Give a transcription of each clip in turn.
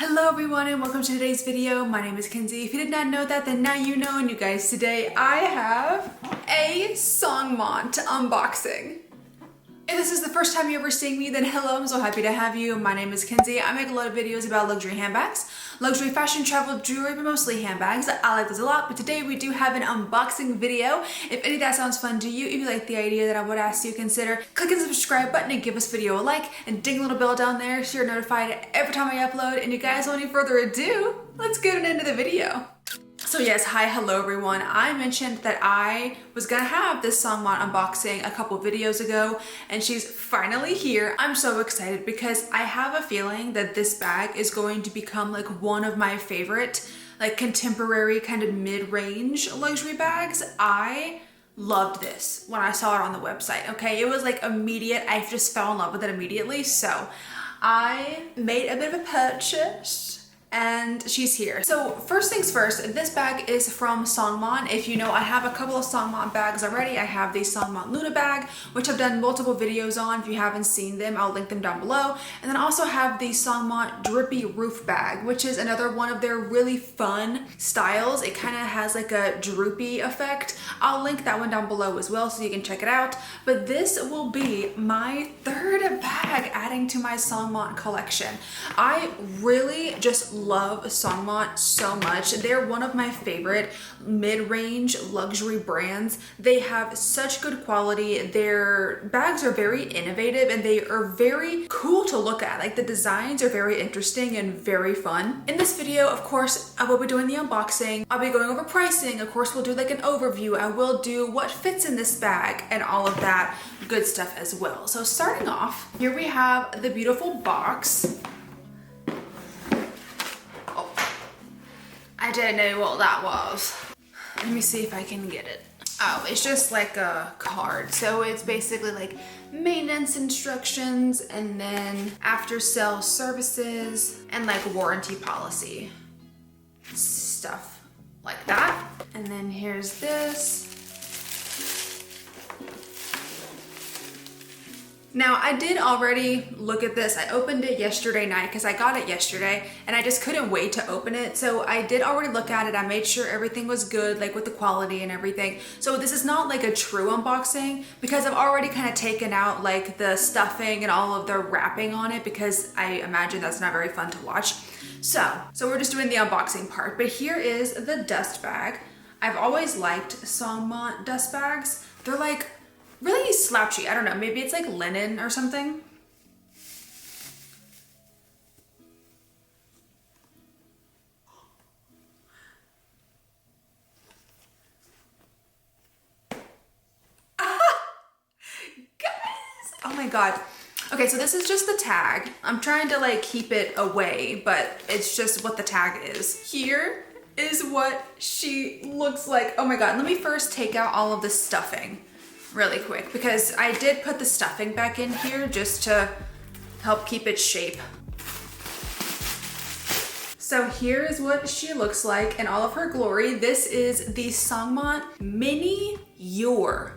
Hello everyone and welcome to today's video. My name is Kenzie. If you did not know that, then now you know. And you guys, today I have a SONGMONT unboxing. If this is the first time you're ever seeing me, then hello, I'm so happy to have you. My name is Kenzie. I make a lot of videos about luxury handbags, luxury fashion, travel, jewelry, but mostly handbags. I like those a lot, but today we do have an unboxing video. If any of that sounds fun to you, if you like the idea, then I would ask you to consider clicking the subscribe button and give this video a like and ding a little bell down there so you're notified every time I upload. And you guys, without any further ado, let's get into the video. So yes, hello everyone. I mentioned that I was gonna have this SONGMONT unboxing a couple videos ago, and she's finally here. I'm so excited because I have a feeling that this bag is going to become like one of my favorite, like contemporary kind of mid-range luxury bags. I loved this when I saw it on the website, okay? It was like immediate. I just fell in love with it immediately. So I made a bit of a purchase and she's here. So first things first, this bag is from SONGMONT. If you know, I have a couple of SONGMONT bags already. I have the SONGMONT Luna bag, which I've done multiple videos on. If you haven't seen them, I'll link them down below. And then I also have the SONGMONT Drippy Roof bag, which is another one of their really fun styles. It kind of has like a droopy effect. I'll link that one down below as well so you can check it out. But this will be my third bag adding to my SONGMONT collection. I really just love SONGMONT so much. They're one of my favorite mid-range luxury brands. They have such good quality. Their bags are very innovative and they are very cool to look at. Like the designs are very interesting and very fun. In this video, of course, I will be doing the unboxing. I'll be going over pricing. Of course, we'll do like an overview. I will do what fits in this bag and all of that good stuff as well. So starting off, here we have the beautiful box. I didn't know what that was. Let me see if I can get it. Oh, it's just like a card. So it's basically like maintenance instructions and then after sale services and like warranty policy. Stuff like that. And then here's this. Now, I did already look at this. I opened it yesterday night because I got it yesterday and I just couldn't wait to open it. So I did already look at it. I made sure everything was good, like with the quality and everything. So this is not like a true unboxing because I've already kind of taken out like the stuffing and all of the wrapping on it because I imagine that's not very fun to watch. So we're just doing the unboxing part. But here is the dust bag. I've always liked SONGMONT dust bags. They're like really slouchy. I don't know, maybe it's like linen or something. Guys, oh my God. Okay, so this is just the tag. I'm trying to like keep it away, but it's just what the tag is. Here is what she looks like. Oh my God, let me first take out all of the stuffing really quick because I did put the stuffing back in here just to help keep its shape. So here is what she looks like in all of her glory. This is the SONGMONT Mini Your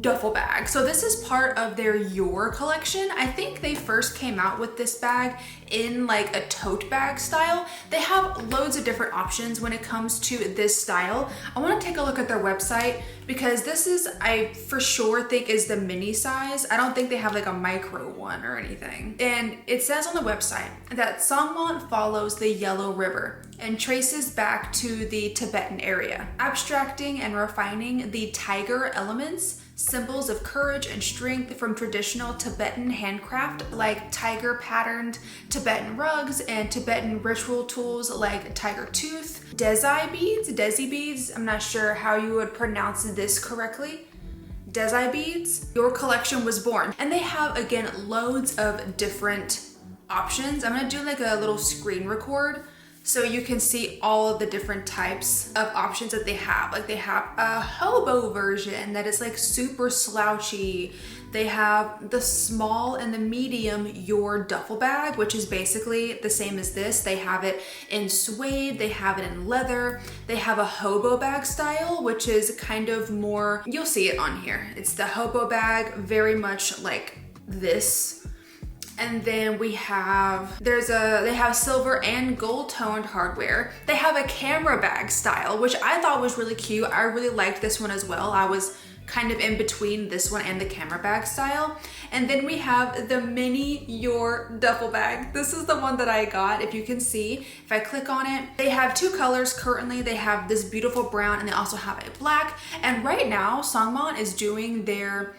duffel bag. So this is part of their Your collection. I think they first came out with this bag in like a tote bag style. They have loads of different options when it comes to this style. I want to take a look at their website because this is, I for sure think is the mini size. I don't think they have like a micro one or anything. And it says on the website that SONGMONT follows the Yellow River and traces back to the Tibetan area, abstracting and refining the tiger elements, symbols of courage and strength from traditional Tibetan handcraft like tiger patterned Tibetan rugs and Tibetan ritual tools like tiger tooth, desi beads. I'm not sure how you would pronounce this correctly. Desi beads. Your collection was born. And they have, again, loads of different options. I'm gonna do like a little screen record so you can see all of the different types of options that they have. Like they have a hobo version that is like super slouchy. They have the small and the medium Your duffel bag, which is basically the same as this. They have it in suede, they have it in leather. They have a hobo bag style, which is kind of more, you'll see it on here. It's the hobo bag, very much like this. And then we have, they have silver and gold toned hardware. They have a camera bag style, which I thought was really cute. I really liked this one as well. I was kind of in between this one and the camera bag style. And then we have the Mini Your duffel bag. This is the one that I got. If you can see, if I click on it, they have two colors currently. They have this beautiful brown and they also have a black. And right now, SONGMONT is doing their,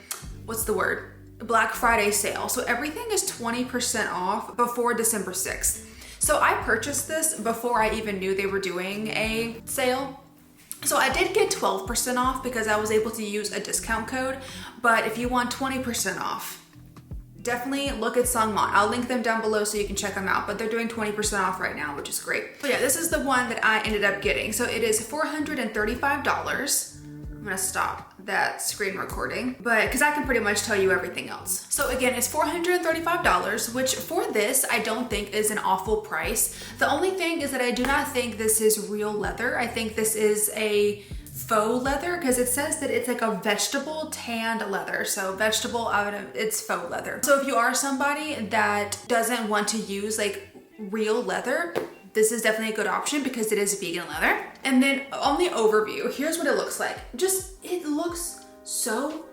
what's the word? Black Friday sale. So everything is 20% off before December 6th. So I purchased this before I even knew they were doing a sale. So I did get 12% off because I was able to use a discount code. But if you want 20% off, definitely look at SONGMONT. I'll link them down below so you can check them out, but they're doing 20% off right now, which is great. But yeah, this is the one that I ended up getting. So it is $435. I'm gonna stop that screen recording, but because I can pretty much tell you everything else. So again, it's $435, which for this, I don't think is an awful price. The only thing is that I do not think this is real leather. I think this is a faux leather because it says that it's like a vegetable tanned leather. So vegetable, it's faux leather. So if you are somebody that doesn't want to use like real leather, this is definitely a good option because it is vegan leather. And then on the overview, here's what it looks like. It looks so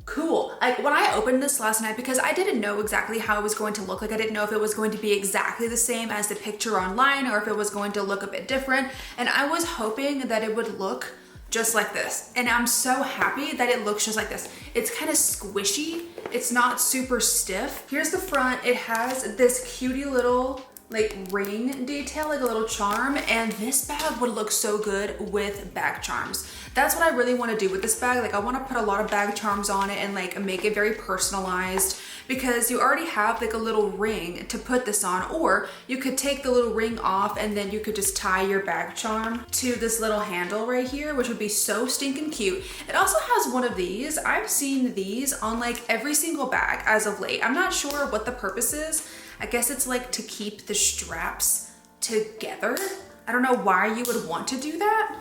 cool. Like when I opened this last night, because I didn't know exactly how it was going to look like. I didn't know if it was going to be exactly the same as the picture online or if it was going to look a bit different. And I was hoping that it would look just like this. And I'm so happy that it looks just like this. It's kind of squishy. It's not super stiff. Here's the front. It has this cutie little like ring detail, like a little charm, and this bag would look so good with bag charms. That's what I really want to do with this bag. Like I want to put a lot of bag charms on it and like make it very personalized, because you already have like a little ring to put this on, or you could take the little ring off and then you could just tie your bag charm to this little handle right here, which would be so stinking cute. It also has one of these. I've seen these on like every single bag as of late. I'm not sure what the purpose is. I guess it's like to keep the straps together. I don't know why you would want to do that,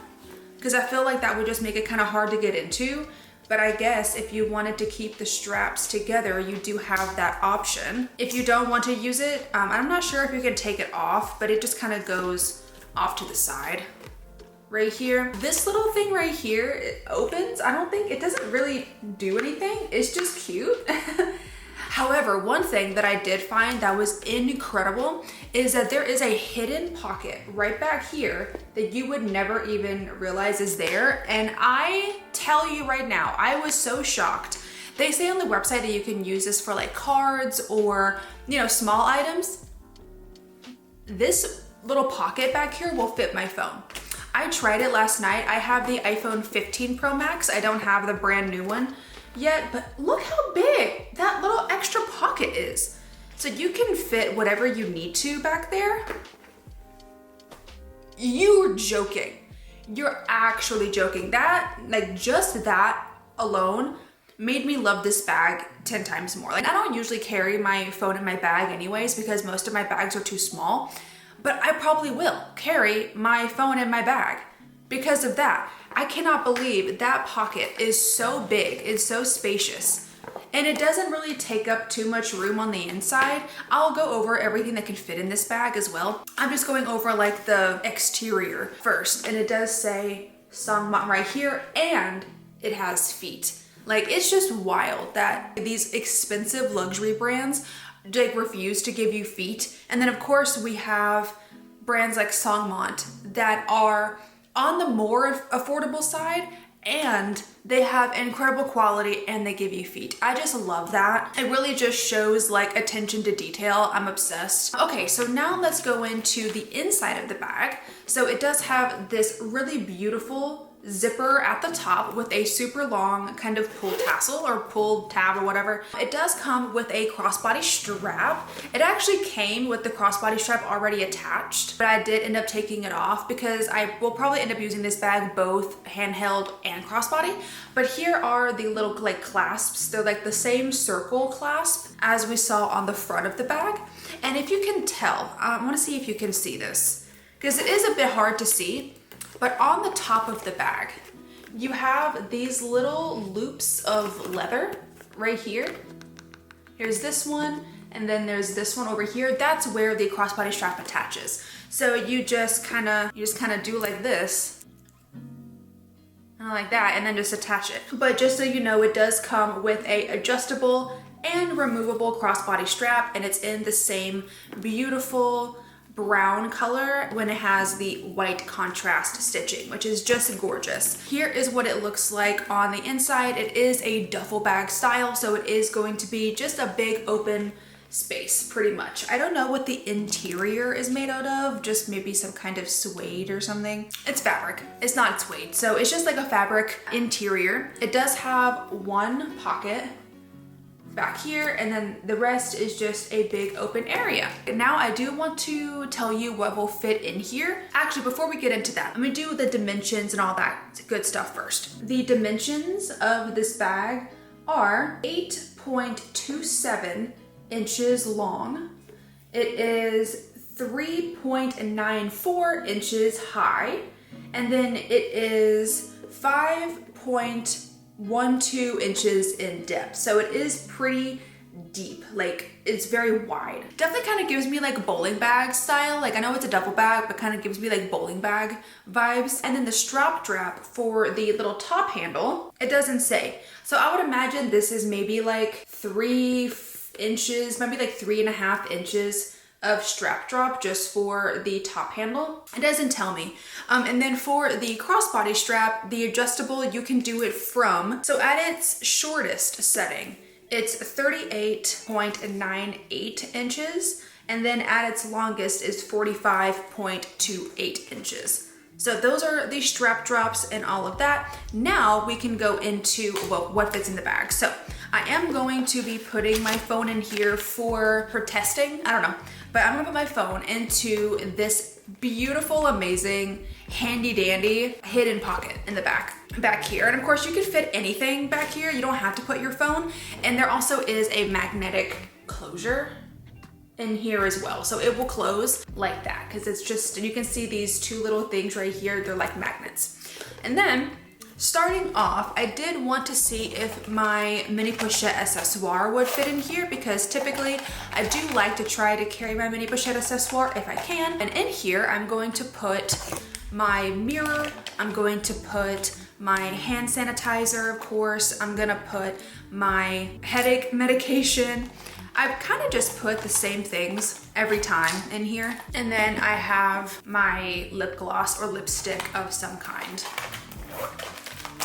because I feel like that would just make it kind of hard to get into. But I guess if you wanted to keep the straps together, you do have that option. If you don't want to use it, I'm not sure if you can take it off, but it just kind of goes off to the side right here. This little thing right here, it opens. I don't think, it doesn't really do anything. It's just cute. However, one thing that I did find that was incredible is that there is a hidden pocket right back here that you would never even realize is there. And I tell you right now, I was so shocked. They say on the website that you can use this for like cards or, you know, small items. This little pocket back here will fit my phone. I tried it last night. I have the iPhone 15 Pro Max. I don't have the brand new one yet, but look how big that little extra pocket is. So you can fit whatever you need to back there. You're joking. You're actually joking. That, like just that alone made me love this bag 10 times more. Like I don't usually carry my phone in my bag anyways, because most of my bags are too small, but I probably will carry my phone in my bag because of that. I cannot believe that pocket is so big, it's so spacious, and it doesn't really take up too much room on the inside. I'll go over everything that can fit in this bag as well. I'm just going over like the exterior first, and it does say SONGMONT right here, and it has feet. Like it's just wild that these expensive luxury brands like refuse to give you feet. And then of course we have brands like SONGMONT that are on the more affordable side, and they have incredible quality and they give you feet. I just love that. It really just shows like attention to detail. I'm obsessed. Okay, so now let's go into the inside of the bag. So it does have this really beautiful zipper at the top with a super long kind of pull tassel or pull tab or whatever. It does come with a crossbody strap. It actually came with the crossbody strap already attached, but I did end up taking it off because I will probably end up using this bag both handheld and crossbody. But here are the little like clasps. They're like the same circle clasp as we saw on the front of the bag. And if you can tell, I want to see if you can see this because it is a bit hard to see. But on the top of the bag, you have these little loops of leather right here. Here's this one, And then there's this one over here. That's where the crossbody strap attaches. So you just kind of do like this, like that, and then just attach it. But just so you know, it does come with a adjustable and removable crossbody strap, and it's in the same beautiful brown color when it has the white contrast stitching, which is just gorgeous. Here is what it looks like on the inside. It is a duffel bag style, so it is going to be just a big open space pretty much. I don't know what the interior is made out of, just maybe some kind of suede or something. It's fabric, it's not suede, so it's just like a fabric interior. It does have one pocket back here, and then the rest is just a big open area. Now I do want to tell you what will fit in here. Actually, before we get into that, I'm gonna do the dimensions and all that good stuff first. The dimensions of this bag are 8.27 inches long. It is 3.94 inches high, and then it is 5.12 inches in depth. So it is pretty deep, like it's very wide. Definitely kind of gives me like bowling bag style. Like I know it's a duffel bag, but kind of gives me like bowling bag vibes. And then the strap for the little top handle, it doesn't say. So I would imagine this is maybe like 3 inches, maybe like 3.5 inches of strap drop just for the top handle. It doesn't tell me. And then for the crossbody strap, the adjustable, you can do it from, so at its shortest setting, it's 38.98 inches, and then at its longest is 45.28 inches. So those are the strap drops and all of that. Now we can go into, well, what fits in the bag. So I am going to be putting my phone in here for testing. I don't know, but I'm gonna put my phone into this beautiful, amazing, handy dandy hidden pocket in the back here. And of course you can fit anything back here. You don't have to put your phone. And there also is a magnetic closure in here as well. So it will close like that, because it's just, and you can see these two little things right here, they're like magnets. And then starting off, I did want to see if my mini pochette accessoire would fit in here, because typically I do like to try to carry my mini pochette accessoire if I can. And in here, I'm going to put my mirror, I'm going to put my hand sanitizer, of course, I'm gonna put my headache medication. I've kind of just put the same things every time in here. And then I have my lip gloss or lipstick of some kind.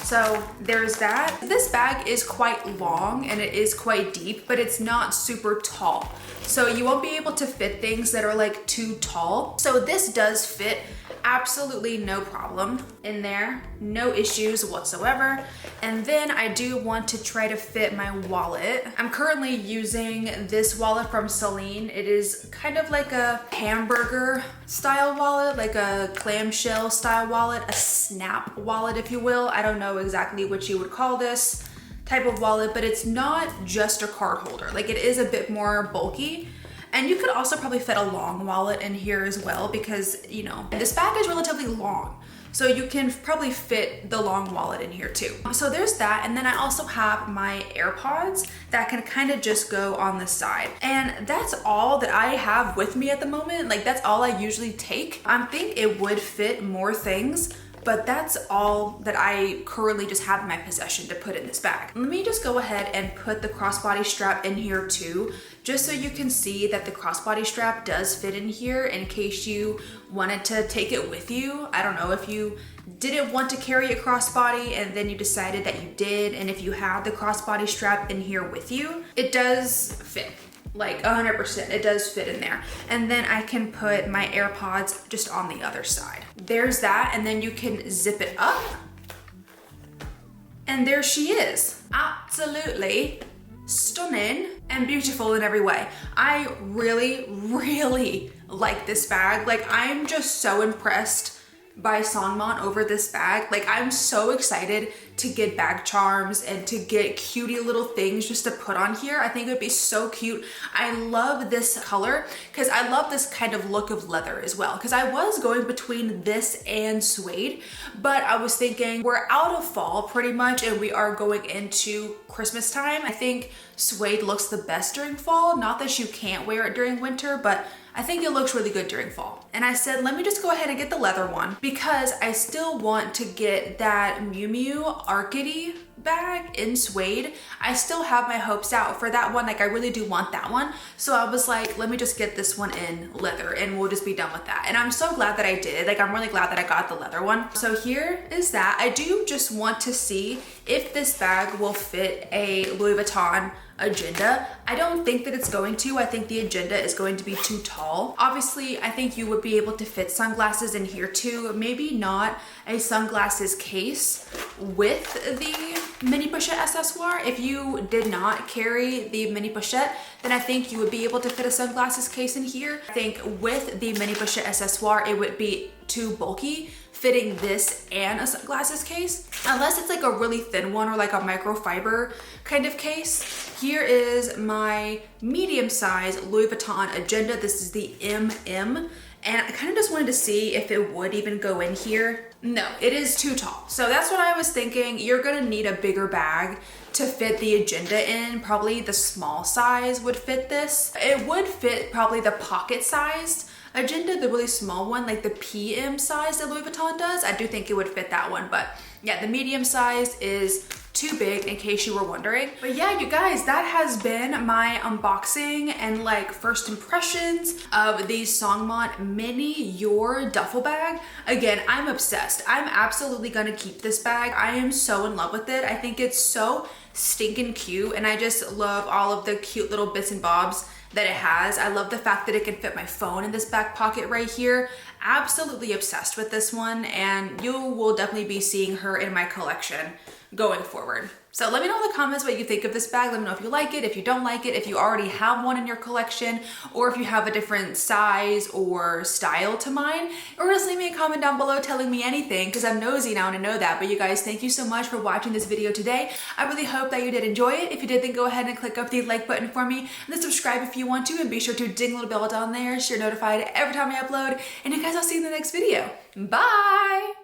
So there's that. This bag is quite long and it is quite deep, but it's not super tall. So you won't be able to fit things that are like too tall. So this does fit absolutely no problem in there, no issues whatsoever. And then I do want to try to fit my wallet. I'm currently using this wallet from Celine. It is kind of like a hamburger style wallet, like a clamshell style wallet, a snap wallet if you will. I don't know exactly what you would call this type of wallet, but it's not just a card holder. Like it is a bit more bulky. And you could also probably fit a long wallet in here as well, because, you know, this bag is relatively long. So you can probably fit the long wallet in here too. So there's that. And then I also have my AirPods that can kind of just go on the side. And that's all that I have with me at the moment. Like that's all I usually take. I think it would fit more things, but that's all that I currently just have in my possession to put in this bag. Let me just go ahead and put the crossbody strap in here too, just so you can see that the crossbody strap does fit in here in case you wanted to take it with you. I don't know if you didn't want to carry a crossbody and then you decided that you did, and if you have the crossbody strap in here with you, it does fit. Like 100%, it does fit in there. And then I can put my AirPods just on the other side. There's that, and then you can zip it up. And there she is. Absolutely stunning and beautiful in every way. I really, really like this bag. Like I'm just so impressed by SONGMONT over this bag. Like, I'm so excited to get bag charms and to get cutie little things just to put on here. I think it would be so cute. I love this color because I love this kind of look of leather as well, because I was going between this and suede, but I was thinking we're out of fall pretty much and we are going into Christmas time. I think suede looks the best during fall. Not that you can't wear it during winter, but I think it looks really good during fall. And I said, let me just go ahead and get the leather one because I still want to get that Miu Miu Arcady bag in suede. I still have my hopes out for that one. Like, I really do want that one. So I was like, let me just get this one in leather and we'll just be done with that. And I'm so glad that I did. Like, I'm really glad that I got the leather one. So here is that. I do just want to see if this bag will fit a Louis Vuitton agenda. I don't think that it's going to. I think the agenda is going to be too tall. Obviously, I think you would be able to fit sunglasses in here too. Maybe not a sunglasses case with the mini pochette accessoire. If you did not carry the mini pochette, then I think you would be able to fit a sunglasses case in here. I think with the mini pochette accessoire, it would be too bulky fitting this and a sunglasses case, unless it's like a really thin one or like a microfiber kind of case. Here is my medium size Louis Vuitton agenda. This is the MM, and I kind of just wanted to see if it would even go in here. No, it is too tall. So that's what I was thinking. You're gonna need a bigger bag to fit the agenda in. Probably the small size would fit this. It would fit probably the pocket sized agenda, the really small one, like the PM size that Louis Vuitton does. I do think it would fit that one, but yeah, the medium size is too big in case you were wondering. But yeah, you guys, that has been my unboxing and like first impressions of the SONGMONT Mini Your duffel bag. Again, I'm obsessed. I'm absolutely gonna keep this bag. I am so in love with it. I think it's so stinking cute and I just love all of the cute little bits and bobs that it has. I love the fact that it can fit my phone in this back pocket right here. Absolutely obsessed with this one, and you will definitely be seeing her in my collection going forward. So let me know in the comments what you think of this bag. Let me know if you like it, if you don't like it, if you already have one in your collection, or if you have a different size or style to mine, or just leave me a comment down below telling me anything, because I'm nosy now and I know that. But you guys, thank you so much for watching this video today. I really hope that you did enjoy it. If you did, then go ahead and click up the like button for me, and then subscribe if you want to, and be sure to ding the little bell down there so you're notified every time I upload. And you guys, I'll see you in the next video. Bye!